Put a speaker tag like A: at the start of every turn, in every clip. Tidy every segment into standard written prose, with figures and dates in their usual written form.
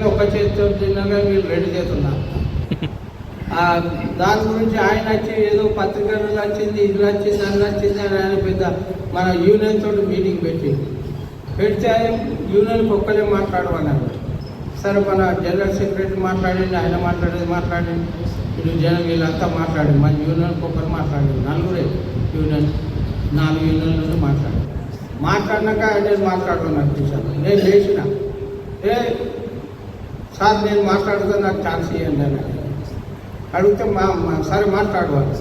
A: ఒక్క చేతితో తిన్నాగా వీళ్ళు రెడీ చేస్తున్నారు. దాని గురించి ఆయన వచ్చి ఏదో పత్రికలు వచ్చింది, ఇది వచ్చింది, అది వచ్చింది అని ఆయన పెద్ద మన యూనియన్ తోటి మీటింగ్ పెడితే యూనియన్కి ఒక్కరే మాట్లాడమన్నారు. సరే మన జనరల్ సెక్రటరీ మాట్లాడండి, ఆయన మాట్లాడండి ఇటు జనం వీళ్ళంతా మాట్లాడండి. మన యూనియన్కి ఒక్కరు మాట్లాడండి, నలుగురే యూనియన్ 4 యూనియన్ల నుండి మాట్లాడినాక నేను మాట్లాడుతున్నాను టీచర్. నేను లేచిన సార్ నేను మాట్లాడుతా నాకు ఛాన్స్ ఇవ్వండి అని అడిగితే సరే మాట్లాడవాలి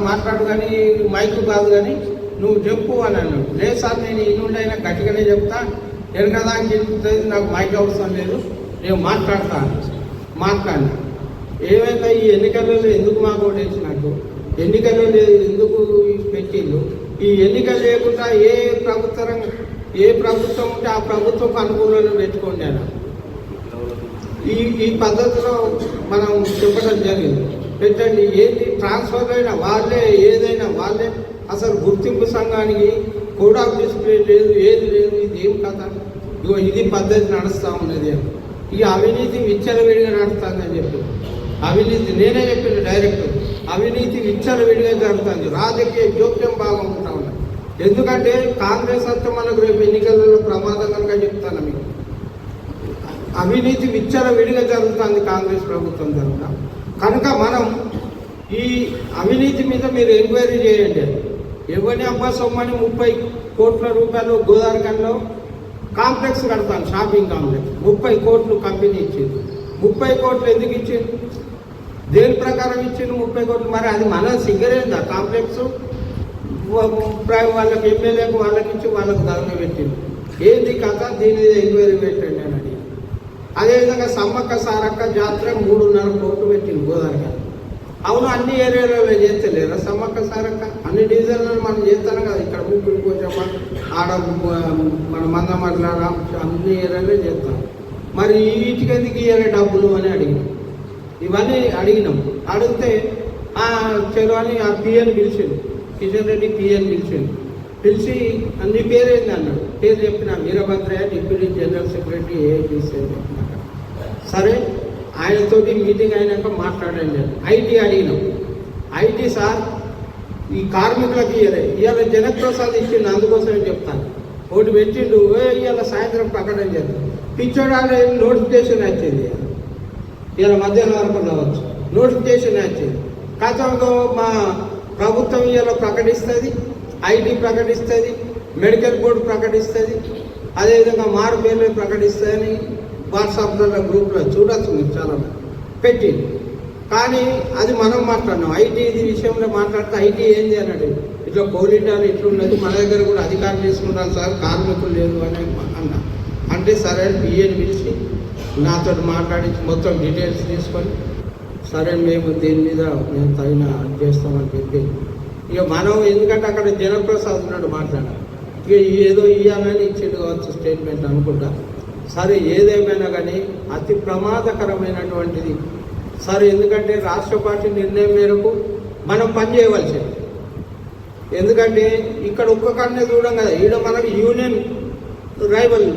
A: మాట్లాడు కానీ మైకు కాదు కానీ నువ్వు చెప్పు అని అన్నాడు. లేదు సార్ నేను ఈ నుండి అయినా గట్టిగానే చెప్తా, వెనకదానికి చెప్తుంది, నాకు మైక్ అవసరం లేదు, నేను మాట్లాడినా ఏమైతే ఈ ఎన్నికలలో ఎందుకు మాకు ఓటేసినట్టు, ఎన్నికలలో ఎందుకు పెట్టిండు, ఈ ఎన్నికలు లేకుండా ఏ ప్రభుత్వం ఉంటే ఆ ప్రభుత్వం అనుకూలంగా పెట్టుకోండి అని ఈ పద్ధతిలో మనం చెప్పడం జరిగింది. పెట్టండి ఏది ట్రాన్స్ఫర్ అయినా వాళ్ళే, ఏదైనా వాళ్ళే. అసలు గుర్తింపు సంఘానికి కోడ్ ఆఫ్ డిసిప్లిన్ లేదు, ఏది లేదు. ఇది ఏం కథ? ఇగో ఇది పద్ధతి నడుస్తూ ఉన్నది అని. ఈ అవినీతి విచ్చలవిడిగా నడుస్తుందని చెప్పి అవినీతి నేనే చెప్పిన డైరెక్ట్ అవినీతి విచ్చలవిడిగా జరుగుతుంది. రాజకీయ జోక్యం బాగా ఉంటా ఉన్నది. ఎందుకంటే కాంగ్రెస్ అంతా మనకు రేపు ఎన్నికలలో ప్రమాదకరంగా చెప్తాను మీకు. అవినీతి విచ్చలవిడిగా జరుగుతుంది కాంగ్రెస్ ప్రభుత్వం జరుగుతా. కనుక మనం ఈ అవినీతి మీద మీరు ఎంక్వైరీ చేయండి. ఎవరిని అబ్బా సొమ్మని 30 కోట్ల రూపాయలు గోదావరికంలో కాంప్లెక్స్ కడతాను, షాపింగ్ కాంప్లెక్స్. 30 కోట్లు కంపెనీ ఇచ్చింది. 30 కోట్లు ఎందుకు ఇచ్చింది, దేని ప్రకారం ఇచ్చింది 30 కోట్లు? మరి అది మన సిగ్గరేందా? కాంప్లెక్స్ వాళ్ళకి ఎమ్మెల్యేకు వాళ్ళకి ఇచ్చి వాళ్ళకు ధరణ పెట్టింది. ఏంది కథ? దీని మీద ఎంక్వైరీ పెట్టండి అని అడిగి. అదేవిధంగా సమ్మక్క సారక్క జాతర 3.5 కోట్లు పెట్టింది గోదావరిగా. అవును, అన్ని ఏరియాలలో చేస్తలేరా సమ్మక్క సారక్క? అన్ని డివిజన్లలో మనం చేస్తాను కదా. ఇక్కడ ముగ్గురు పోచమ్మ, ఆడ మన మందమర్ల, అన్ని ఏరియాలో చేస్తాం. మరి వీటికి ఎందుకు ఇవ్వాలి డబ్బులు అని అడిగినాం. ఇవన్నీ అడిగినాం. అడిగితే చలో అని ఆ పిఎన్ పిలిచిండు, కిషన్ రెడ్డి పిఎన్ పిలిచి నీ పేరేంది అన్నాడు. పేరు చెప్పిన Veerabhadraiah, deputy general secretary AITC అని చెప్పినాక సరే ఆయనతోటి మీటింగ్ అయినాక మాట్లాడండి. ఐటీ అడిగినాం. ఐటీ సార్ ఈ కార్మికులకి ఇవాళ జనప్రసాద్ ఇచ్చిండు, అందుకోసమే చెప్తాను. ఒకటి పెట్టిండు, ఇవాళ సాయంత్రం ప్రకటన చేద్దాం. పిచ్చోడాలి నోటిఫికేషన్ వచ్చింది, ఇవాళ మధ్యాహ్నం వరకు రావచ్చు. నోటిఫికేషన్ వచ్చింది. గతంలో మా ప్రభుత్వం ఇవాళ ప్రకటిస్తుంది, ఐటీ ప్రకటిస్తుంది, మెడికల్ బోర్డు ప్రకటిస్తుంది, అదేవిధంగా మారు పేర్లు ప్రకటిస్తుందని వాట్సాప్లో గ్రూప్లో చూడొచ్చు మీరు చాలా పెట్టి. కానీ అది మనం మాట్లాడినాం. ఐటీ ఇది విషయంలో మాట్లాడితే ఐటీ ఏంది అన్నాడు. ఇట్లా కోలిటాలు ఇట్లున్నది, మన దగ్గర కూడా అధికారం తీసుకుంటాను సార్, కార్మికులు లేదు అని అన్నా. అంటే సరే పిఏని పిలిచి నాతో మాట్లాడించి మొత్తం డీటెయిల్స్ తీసుకొని సరే మేము దీని మీద మేము తగిన చేస్తామని చెప్పి ఇక మనం, ఎందుకంటే అక్కడ జనప్రసాద్ ఉన్నాడు మాట్లాడాలి. ఇక ఏదో ఇవ్వాలని ఇచ్చిండు కావచ్చు స్టేట్మెంట్ అనుకుంటా. సరే ఏదేమైనా కానీ అతి ప్రమాదకరమైనటువంటిది సరే. ఎందుకంటే రాష్ట్ర పార్టీ నిర్ణయం మేరకు మనం పనిచేయవలసింది. ఎందుకంటే ఇక్కడ ఒక్క కన్నే చూడం కదా, ఈడ మనకి యూనియన్ రైవల్